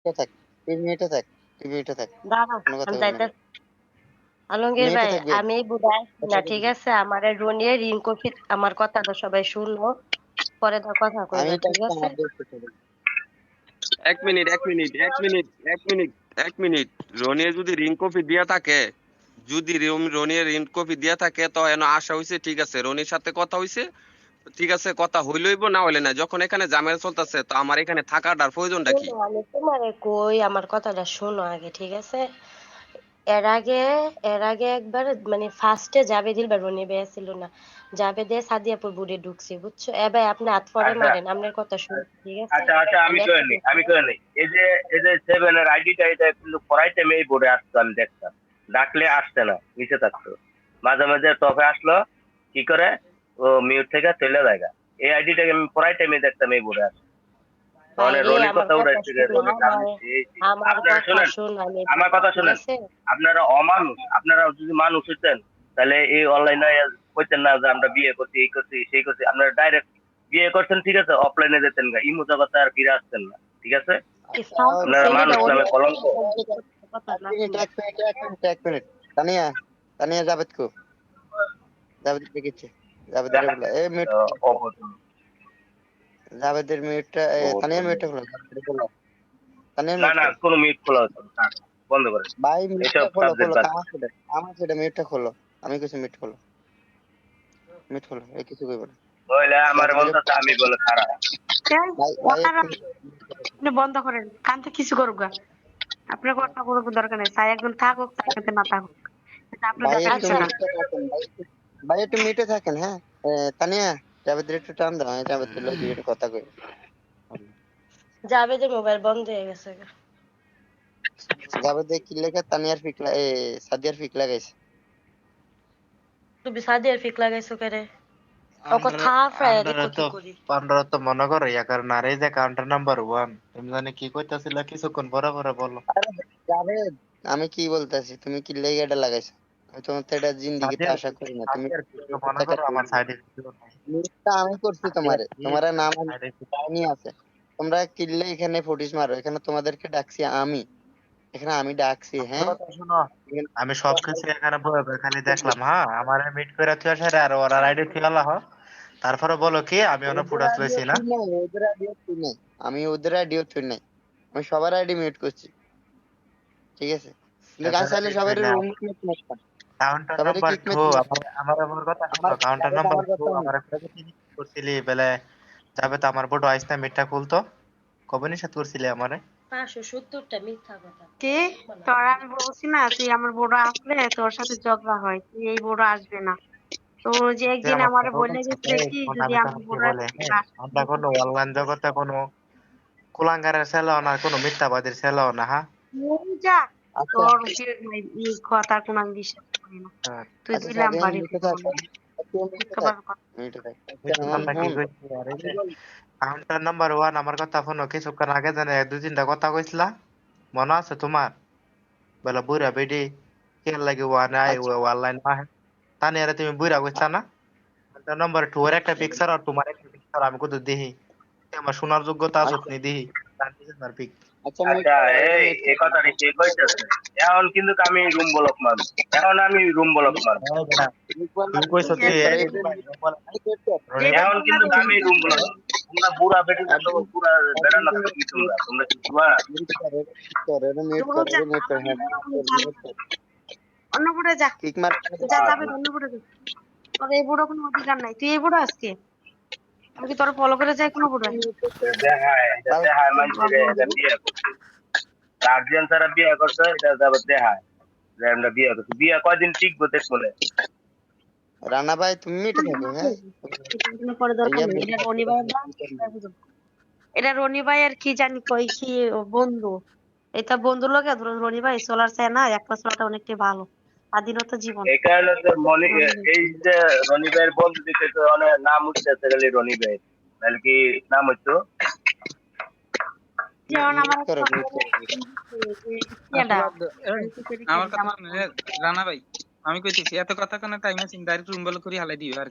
থাক, তুই মিউটে থাক, তুই মিউটে থাক, দাঁড়া কোনো কথা আমি বলবি না। যাইতে আলমগীর মিউটে ভাই থাকবি, আমি বুঝাই কথা না ঠিক বলবি না। আছে আমার রনিয়ে রিঙ্কু আমার কথাটা সবাই শুনলো পরে তো কথা আমি কইবা ঠিক টাস্কটা আছে আমার দিয়ে করতে দেব। এক মিনিট এক মিনিট এক মিনিট এক মিনিট এক মিনিট। রনির যদি রিং কপি দিয়া থাকে, যদি রনির রিং কপি দিয়া থাকে তো এনে আশা হইছে, ঠিক আছে রনির সাথে কথা হইছে, ঠিক আছে কথা হইলইব না হইলে না। যখন এখানে ঝামেলা চলতেছে তো আমার এখানে থাকাটার প্রয়োজনটা কি? শোনো আমি তোমারে কই আমার কথাটা শোনো আগে ঠিক আছে এর আগে এর আগে একবার মানে ফার্স্টে জাবেদিল বা রনি ভাই ছিল না জাবেদে সাদিয়াপুর বুড়ি ঢুকছি বুঝছো ভাই আপনি হাত পরে আচ্ছা মারেন আপনার কথা শুনুন ঠিক আছে আচ্ছা আচ্ছা, আমি আমি করে একটা নিই, আমি করে নিই। এই যে সেভেনের আইডিটা, এটা কিন্তু পড়াই টাইমে এই বোর্ডে আসতো, আমি দেখতাম। ডাকলে আসছে না, নিচে থাকতো। মাঝে মাঝে টপে আসলো, কি করে ও মিউট থেকে চলে যায়। এই আইডিটাকে আমি পড়াই টাইমে দেখতাম এই বোর্ডে আসতো। মানে বাইরে রনির আমার কথা কথা উঠাইছে, শুনো রনি আমার জানছে এই সেই। আমার আপনারা কথা শোনেন, শুনো আমি আমার কথা ঠিক শোনেন। আছে আপনারা অমানুষ, আপনারা যদি মানুষ হইতেন তাহলে এই অনলাইনে কইতেন না যে আমরা বিয়ে করছি, এই করছি সেই করছি। আপনারা ডাইরেক্ট বিয়ে করছেন, ঠিক আছে, অফলাইনে যেতেন গা, ইমো জগতে আর ফিরে আসতেন না, ঠিক আছে। এই আচ্ছা, ফালতু আপনারা ছেলেটা মানুষ অন্য নামে কলঙ্ক। কথা এক না মিনিট, শুনে এক মিনিট, এক মিনিট, এক মিনিট। তানিয়া, তানিয়া জাভেদ কো, জাভেদ দেখেছে, জাভেদের দেখা বলে এ মিউট, অভদ্র জাভেদের মিউটটা, অভদ্র তানিয়ার মিউটটা লোক। খোলো, জাভেদের খোলো, তানিয়ার না মিউট না, খোলো। কোনো মিউট খোলা হতো না, থাক, বন্ধ করে। ভাই মিউটটা এইসব খোলো, সাবজেক্ট খোলো, বাদ। আমার সেটা মিউটটা খোলো। আমি কিছু মিউট খোলো, মিউট খোলো, এই কিছু কইব না। নইলে আমার জাভেদের বলতেছে আমি বলে খারাপ। ভাই, ভাই ওনারা একটু আপনি বন্ধ করেন কানতে কিছু করুক গা। আপনার কথা কোনো দরকার নেই চাই একজন থাকুক চাই একজন না থাকুক এটা আপনার ভাই দেখার একটু বিষয় আচ্ছা না। মিউটে থাকেন, ভাই একটু মিউটে থাকেন, হ্যাঁ। তানিয়া, জাভেদের একটু টান দাও, আমি জাভেদের লগে দুইটা কথা কই। জাবেদের মোবাইল বন্ধ হয়ে গেছে জাভেদে কি লেখা, তানিয়ার ফিক সাদিয়ার ফিক লাগাইছে। তুমি সাদিয়ার ফিক লাগাইছো কেরে ওকে আমরা থাপ রায় আমরা দেখো কি তো করি আমরা তো মনে করো ইয়াকার নারে যে কাউন্টার নাম্বার 1 তুমি জানি কি কইতাছিল কিছুক্ষণ পরে পরে বলো। আরে জাভেদ, আমি কি বলতেছি, তুমি কি লেগে এটা লাগাইছো? আমি তোমার তো এটা জিন্দিগিতে সাদিয়ার আশা করি না, তুমি সাদিয়ার তো মনে করো আমার সাইডে কিছু নাই। মিথ্যা আমি করছি সাদিয়ার তোমারে, কি তোমার নাম আমি সাইডে কিছু জানি আছে। তোমরা কিনলে এখানে ফুটিস মারো, এখানে তোমাদেরকে ডাকছি আমি, এখানে আমি ডাকছি, আমার হ্যাঁ। কথা শুনো। এখানে আমি সবকিছু এখানে বয়ে বয়ে খালি দেখলাম, হ্যাঁ আমারে মিট করে তুই আসে আর ওরা রাইডে ফিয়ালা হ। তারপরে বলো কি আমি ওনা ওদের ফুটাস আইডিও লইছি না। তুই নাই, ওদের আইডিও তুই নাই, আমি ওদের আইডিও তুই নাই, আমি সবার আইডি মিউট করছি, ঠিক আছে। কিন্তু গাছ এদের চাইলে মিট সবাই হইলা রুম মিট করতাম, কাউন্টার সবাই নাম্বার কিক 2 মেট করতাম। আমার আমার আমার কথা শুনো আমার কাউন্টার জাভেদ নাম্বার আমার 2 কথা না, আমার করছিলি বেলে যাবে তো আমার বড় আইসনা মিটটা খুলতো কবে নিষেধ করছিলি আমারে। 570টা মিথ্যা কথা কে তোর আমি বলছি না তুই আমার বড় আসলে তোর সাথে ঝগড়া হয় তুই এই বড় আসবে না তো যে তুই একদিন আমার আমারে কথা বলে বলছিস গেছিলে এই কি শোন যদি আমি আমার তোকে কি বড় বলে, হ্যাঁ আমরা কোনো অনলাইন জগতে কোনো কুলাঙ্গারের ছেলেও না কোনো মিথ্যাবাদীর ছেলেও না, হ্যাঁ। যা আচ্ছা। তোর এই কথা কোনো আমি বিশ্বাস করি না হ্যাঁ, তুই আচ্ছা দিলাম সাদিয়া বাড়ি মিউটে থেকে থাক, বলে তুই মিউটে থাক, মিথ্যাভাবে কথা মিউটে থাক। আচ্ছা, মিথ্যা কথা কি হুন, কইছি আরে কাউন্টার নাম্বার 1 আমার কথা ফোন কিছুক্ষণ আগে জানে দুই তিনটা কথা কইছিলা মনে আছে তোমার? বলে বুইরা বেডি কে লাগে ওয়ান আই আচ্ছা, অনলাইন আহে তানি আরে তুমি বুইরা কইছলা না। কাউন্টার নাম্বার 2 এর একটা পিকচার আর তোমার একটা পিকচার আমি কত দেখি আমার শোনার যোগ্যতা আছে আচ্ছা, আপনি দেখি তানি আমার পিক। আচ্ছা মিউট আচ্ছা, করো, এটা এই মিউট এই করো। কথাটি কে কইতেছে? এখন কিন্তু আমি রুম ব্লক মারব, এখন আমি রুম ব্লক মারব। এই বেটা মিউট করো না, তুই কইছ মিউট তুই করো, এই এটা ভাই বল মিউট কর, রনি ভাই যেটা এখন বলার কিন্তু ওইটা আমি রুম ব্লক মারব। তোমরা বুড়া বেটিতে তো পুরা বেড়া না থাকো কি, তোমরা তোমরা কি বুয়া? মিউট কর, এটা মিউট কর, এটা মিউট দূর কর, যা এটা মিউট কর, আমাকে হ্যাঁ বড় কোনো মিউট কর। অন্য বুড়ে যা কিক মার, যা যাবে অন্য বুড়ে যা তোর এই বুড়ো কোনো অধিকার নাই তুই এই বুড়ো আজকে আমি কি তোর ফলো করে যাই কোনো বুড়ো দেখায় এটা, দেখায় মানুষের এটা বিয়ে করছে, গার্জিয়ান ছাড়া বিয়ে করছে, এটা যাবে দেখায় যে আমরা বিয়ে করছি। বিয়ে কয়দিন টিকবো দেখ মনে। রানা ভাই তুমি মিটে থাকো, হ্যাঁ। পরে দরকার ভাইয়া নেই বেশি এটা রনি ভাইয়ের দাম এটা রনি ভাইয়ের কি জানি কই কি বন্ধু এটা বন্ধু লোকে ধরো রনি ভাই সোলার চায় না একটা সোলারটা অনেকটাই ভালো স্বাধীনতা জীবন এই কারণে তো মনে, এই যে রনি ভাইয়ের বন্ধু দিকে তো অনেক নাম উঠতেছে গেলে রনি ভাই, তাহলে কি নাম হইতো? যেমন আমার মিউট করো, একটা মিউট করো। ইয়াডা, আসলে আমি তো সেটা আমার খেলি, কথা আমার শুনে রানা ভাই, আমি কইতেছি এত কথা কেন টাইম আছে ডাইরেক্ট রুম বল করে হালাই দিও আর